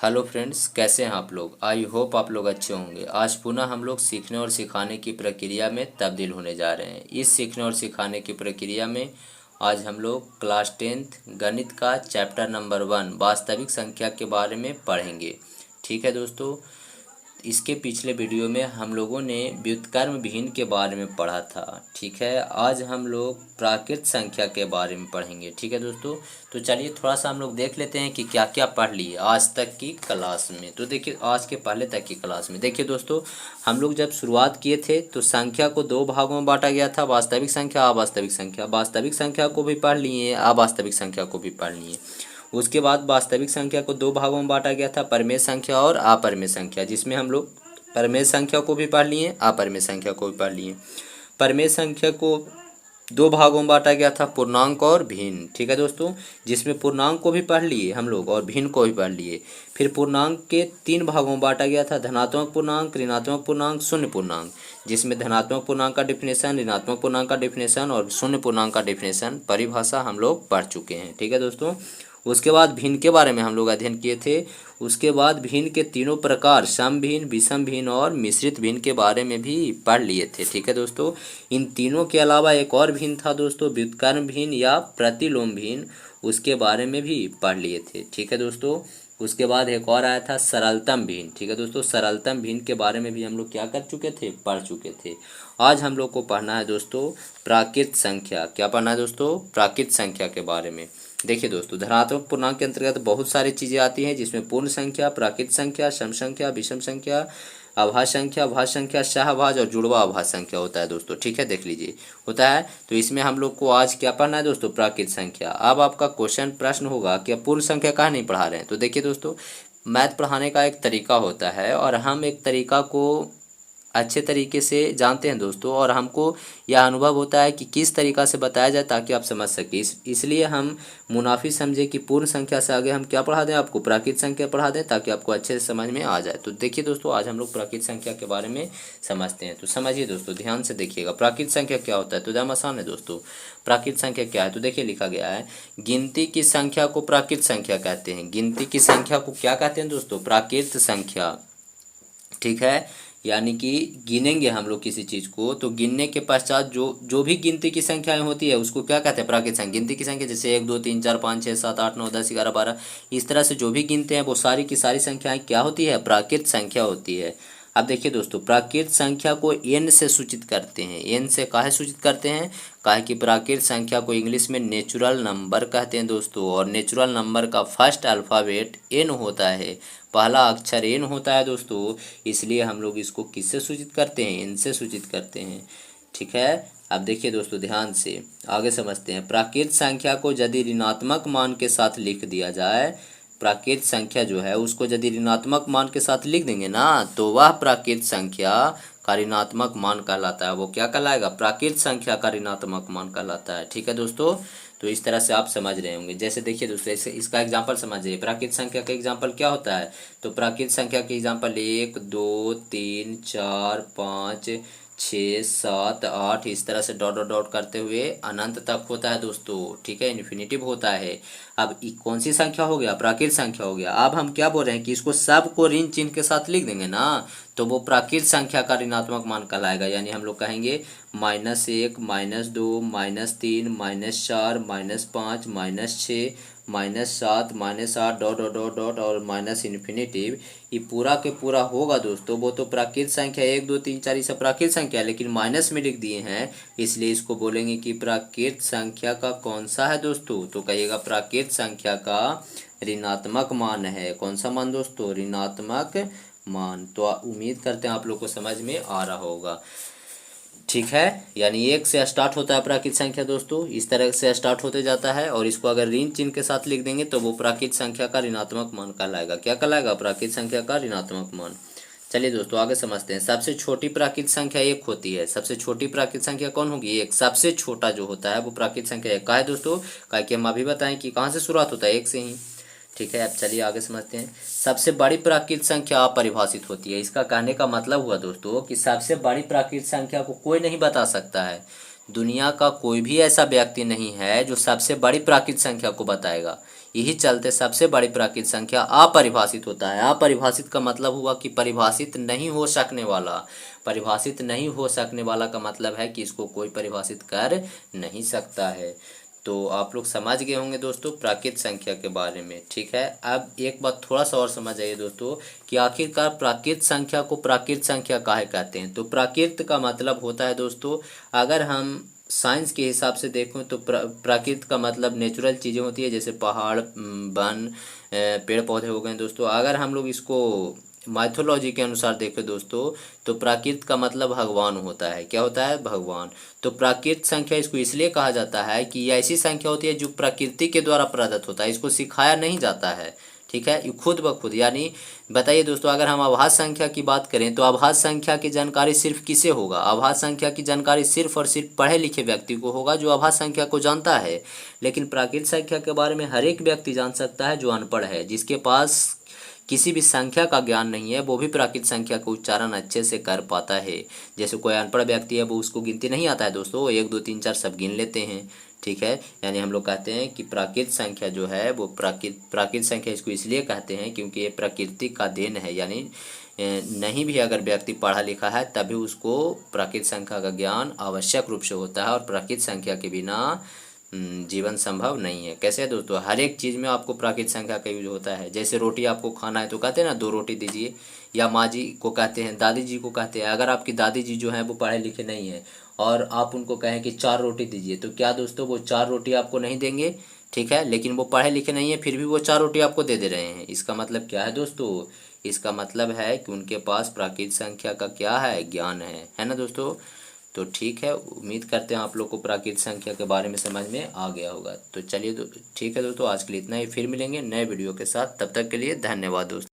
Hello friends, कैसे हैं आप लोग। आई होप आप लोग अच्छे होंगे। आज पुनः हम लोग सीखने और सिखाने की प्रक्रिया में तब्दील होने जा रहे हैं। इस सीखने और सिखाने की प्रक्रिया में आज हम लोग क्लास 10th गणित का चैप्टर नंबर 1 वास्तविक संख्या के बारे में पढ़ेंगे। ठीक है दोस्तों, इसके पिछले वीडियो में हम लोगों ने व्युत्क्रम भिन्न के बारे में पढ़ा था। ठीक है, आज हम लोग प्राकृत संख्या के बारे में पढ़ेंगे। ठीक है दोस्तों, तो चलिए थोड़ा सा हम लोग देख लेते हैं कि क्या क्या पढ़ लिए आज तक की क्लास में। तो देखिए, आज के पहले तक की क्लास में देखिए दोस्तों, हम लोग जब शुरुआत किए थे तो संख्या को दो भागों में बांटा गया था, वास्तविक संख्या, अवास्तविक संख्या। वास्तविक संख्या को भी पढ़ लिए, अवास्तविक संख्या को भी पढ़ लिए। उसके बाद वास्तविक संख्या को दो भागों में बांटा गया था, परिमेय संख्या और अपरिमेय संख्या, जिसमें हम लोग परिमेय संख्या को भी पढ़ लिए, अपरिमेय संख्या को भी पढ़ लिए। परिमेय संख्या को दो भागों में बांटा गया था, पूर्णांक और भिन्न। ठीक है दोस्तों, जिसमें पूर्णांक को भी पढ़ लिए हम लोग और भिन्न को भी पढ़ लिए। फिर पूर्णांक के तीन भागों में बांटा गया था, धनात्मक पूर्णांक, ऋणात्मक पूर्णांक, शून्य पूर्णांक, जिसमें धनात्मक पूर्णांक का डिफिनेशन, ऋणात्मक पूर्णांक का डिफिनेशन और शून्य पूर्णांक का डिफिनेशन परिभाषा हम लोग पढ़ चुके हैं। ठीक है दोस्तों, उसके बाद भिन्न के बारे में हम लोग अध्ययन किए थे। उसके बाद भिन्न के तीनों प्रकार, सम भिन्न, विषम भिन्न और मिश्रित भिन्न के बारे में भी पढ़ लिए थे। ठीक है दोस्तों, इन तीनों के अलावा एक और भिन्न था दोस्तों, व्युत्क्रम भिन्न या प्रतिलोम भिन्न, उसके बारे में भी पढ़ लिए थे। ठीक है दोस्तों, उसके बाद एक और आया था सरलतम भिन्न। ठीक है दोस्तों, सरलतम भिन्न के बारे में भी हम लोग क्या कर चुके थे, पढ़ चुके थे। आज हम लोग को पढ़ना है दोस्तों प्राकृत संख्या। क्या पढ़ना है दोस्तों, प्राकृत संख्या के बारे में। देखिए दोस्तों, धनात्मक पूर्णांक के अंतर्गत बहुत सारी चीज़ें आती हैं, जिसमें पूर्ण संख्या, प्राकृत संख्या, सम संख्या, विषम संख्या, अभाज्य संख्या, भाज्य संख्या, सहभाज्य और जुड़वा अभाज्य संख्या होता है दोस्तों। ठीक है, देख लीजिए होता है। तो इसमें हम लोग को आज क्या पढ़ना है दोस्तों, प्राकृत संख्या। अब आपका क्वेश्चन प्रश्न होगा कि अब पूर्ण संख्या कहाँ नहीं पढ़ा रहे हैं। तो देखिए दोस्तों, मैथ पढ़ाने का एक तरीका होता है और हम एक तरीका को अच्छे तरीके से जानते हैं दोस्तों, और हमको यह अनुभव होता है कि किस तरीक़ा से बताया जाए ताकि आप समझ सकें। इसलिए हम मुनाफी समझे कि पूर्ण संख्या से आगे हम क्या पढ़ा दें, आपको प्राकृत संख्या पढ़ा दें ताकि आपको अच्छे से समझ में आ जाए। तो देखिए दोस्तों, आज हम लोग प्राकृत संख्या के बारे में समझते हैं। तो समझिए दोस्तों, ध्यान से देखिएगा प्राकृत संख्या क्या होता है। तो एकदम आसान है दोस्तों, प्राकृत संख्या क्या है। तो देखिए लिखा गया है, गिनती की संख्या को प्राकृत संख्या कहते हैं। गिनती की संख्या को क्या कहते हैं दोस्तों, प्राकृत संख्या। ठीक है, यानी कि गिनेंगे हम लोग किसी चीज़ को, तो गिनने के पश्चात जो जो भी गिनती की संख्याएं होती है उसको क्या कहते हैं, प्राकृत संख्या। गिनती की संख्या जैसे 1 2 3 4 5 6 7 8 9 10 11 12, इस तरह से जो भी गिनते हैं वो सारी की सारी संख्याएं क्या होती है, प्राकृत संख्या होती है। अब देखिए दोस्तों, प्राकृत संख्या को एन से सूचित करते हैं। एन से काहे सूचित करते हैं, काहे कि प्राकृत संख्या को इंग्लिश में नेचुरल नंबर कहते हैं दोस्तों, और नेचुरल नंबर का फर्स्ट अल्फ़ाबेट एन होता है, पहला अक्षर एन होता है दोस्तों। इसलिए हम लोग इसको किससे सूचित करते हैं, एन से सूचित करते हैं। ठीक है, अब देखिए दोस्तों, ध्यान से आगे समझते हैं। प्राकृत संख्या को यदि ऋणात्मक मान के साथ लिख दिया जाए, प्राकृत संख्या जो है उसको यदि ऋणात्मक मान के साथ लिख देंगे ना, तो वह प्राकृत संख्या का ऋणात्मक मान कहलाता है। वो क्या कहलाएगा, प्राकृत संख्या का ऋणात्मक मान कहलाता है। ठीक है दोस्तों, तो इस तरह से आप समझ रहे होंगे। जैसे देखिए दोस्तों, इसका एग्जांपल समझिए। प्राकृत संख्या का एग्जांपल क्या होता है, तो प्राकृत संख्या के एग्जांपल 1 2 3 4 5 6 7 8, इस तरह से डॉट डॉट डॉट करते हुए अनंत तक होता है दोस्तों। ठीक है, इन्फिनिटिव होता है। अब कौन सी संख्या हो गया, प्राकृत संख्या हो गया। अब हम क्या बोल रहे हैं कि इसको सब को ऋण चिन्ह के साथ लिख देंगे ना, तो वो प्राकृत संख्या का ऋणात्मक मान कहलाएगा। यानी हम लोग कहेंगे -1 -2 -3 -4 -5 -6 -7 -8 डॉट डॉट डॉट डॉट और माइनस इन्फिनिटिव, ये पूरा के पूरा होगा दोस्तों। वो तो प्राकृत संख्या 1 2 3 4 ये सब प्राकृत संख्या है, लेकिन माइनस में लिख दिए हैं, इसलिए इसको बोलेंगे कि प्राकृत संख्या का कौन सा है दोस्तों, तो कहिएगा प्राकृत संख्या का ऋणात्मक मान है। कौन सा मान दोस्तों, ऋणात्मक मान। तो उम्मीद करते हैं आप लोग को समझ में आ रहा होगा। ठीक है, यानी 1 से स्टार्ट होता है प्राकृत संख्या दोस्तों, इस तरह से स्टार्ट होते जाता है, और इसको अगर ऋण चिन्ह के साथ लिख देंगे तो वो प्राकृत संख्या का ऋणात्मक मान कहलाएगा। क्या कहलाएगा, प्राकृत संख्या का ऋणात्मक मान। चलिए दोस्तों, आगे समझते हैं। सबसे छोटी प्राकृत संख्या 1 होती है। सबसे छोटी प्राकृत संख्या कौन होगी, 1। सबसे छोटा जो होता है वो प्राकृत संख्या 1 का है दोस्तों, काहे कि हम अभी बताएं कि कहाँ से शुरुआत होता है, 1 से ही। ठीक है, अब चलिए आगे समझते हैं। सबसे बड़ी प्राकृत संख्या अपरिभाषित होती है। इसका कहने का मतलब हुआ दोस्तों कि सबसे बड़ी प्राकृत संख्या को कोई नहीं बता सकता है। दुनिया का कोई भी ऐसा व्यक्ति नहीं है जो सबसे बड़ी प्राकृत संख्या को बताएगा। यही चलते सबसे बड़ी प्राकृत संख्या अपरिभाषित होता है। अपरिभाषित का मतलब हुआ कि परिभाषित नहीं हो सकने वाला। परिभाषित नहीं हो सकने वाला का मतलब है कि इसको कोई परिभाषित कर नहीं सकता है। तो आप लोग समझ गए होंगे दोस्तों प्राकृत संख्या के बारे में, ठीक है। अब एक बात थोड़ा सा और समझ आइए दोस्तों कि आखिरकार प्राकृत संख्या को प्राकृत संख्या काहे कहते हैं। तो प्राकृत का मतलब होता है दोस्तों, अगर हम साइंस के हिसाब से देखें तो प्राकृत का मतलब नेचुरल चीज़ें होती है, जैसे पहाड़, वन, पेड़ पौधे हो गए दोस्तों। अगर हम लोग इसको माइथोलॉजी के अनुसार देखें दोस्तों, तो प्राकृत का मतलब भगवान होता है। क्या होता है? भगवान। तो प्राकृत संख्या इसको इसलिए कहा जाता है कि ये ऐसी संख्या होती है जो प्रकृति के द्वारा प्रदत्त होता है, इसको सिखाया नहीं जाता है, ठीक है। ये खुद ब खुद, यानी बताइए दोस्तों, अगर हम आभास संख्या की बात करें तो आभास संख्या की जानकारी सिर्फ किसे होगा? आभास संख्या की जानकारी सिर्फ और सिर्फ पढ़े लिखे व्यक्ति को होगा जो आभास संख्या को जानता है। लेकिन प्राकृत संख्या के बारे में हर एक व्यक्ति जान सकता है जो अनपढ़ है, जिसके पास किसी भी संख्या का ज्ञान नहीं है, वो भी प्राकृत संख्या का उच्चारण अच्छे से कर पाता है। जैसे कोई अनपढ़ व्यक्ति है, वो उसको गिनती नहीं आता है दोस्तों, 1 2 3 4 सब गिन लेते हैं, ठीक है। यानी हम लोग कहते हैं कि प्राकृत संख्या जो है वो प्राकृत संख्या इसको इसलिए कहते हैं क्योंकि ये प्रकृति का देन है। यानी नहीं भी अगर व्यक्ति पढ़ा लिखा है तभी उसको प्राकृत संख्या का ज्ञान आवश्यक रूप से होता है, और प्राकृत संख्या के बिना जीवन संभव नहीं है। कैसे है दोस्तों? हर एक चीज़ में आपको प्राकृत संख्या का यूज होता है। जैसे रोटी आपको खाना है तो कहते हैं ना 2 रोटी दीजिए, या माँ जी को कहते हैं, दादी जी को कहते हैं। अगर आपकी दादी जी जो हैं वो पढ़े लिखे नहीं हैं और आप उनको कहें कि 4 रोटी दीजिए, तो क्या दोस्तों वो 4 रोटी आपको नहीं देंगे, ठीक है। लेकिन वो पढ़े लिखे नहीं है, फिर भी वो 4 रोटी आपको दे रहे हैं। इसका मतलब क्या है दोस्तों? इसका मतलब है कि उनके पास प्राकृत संख्या का क्या है? ज्ञान है ना दोस्तों। तो ठीक है, उम्मीद करते हैं आप लोग को प्राकृत संख्या के बारे में समझ में आ गया होगा। तो चलिए ठीक है दोस्तों, आज के लिए इतना ही। फिर मिलेंगे नए वीडियो के साथ, तब तक के लिए धन्यवाद दोस्तों।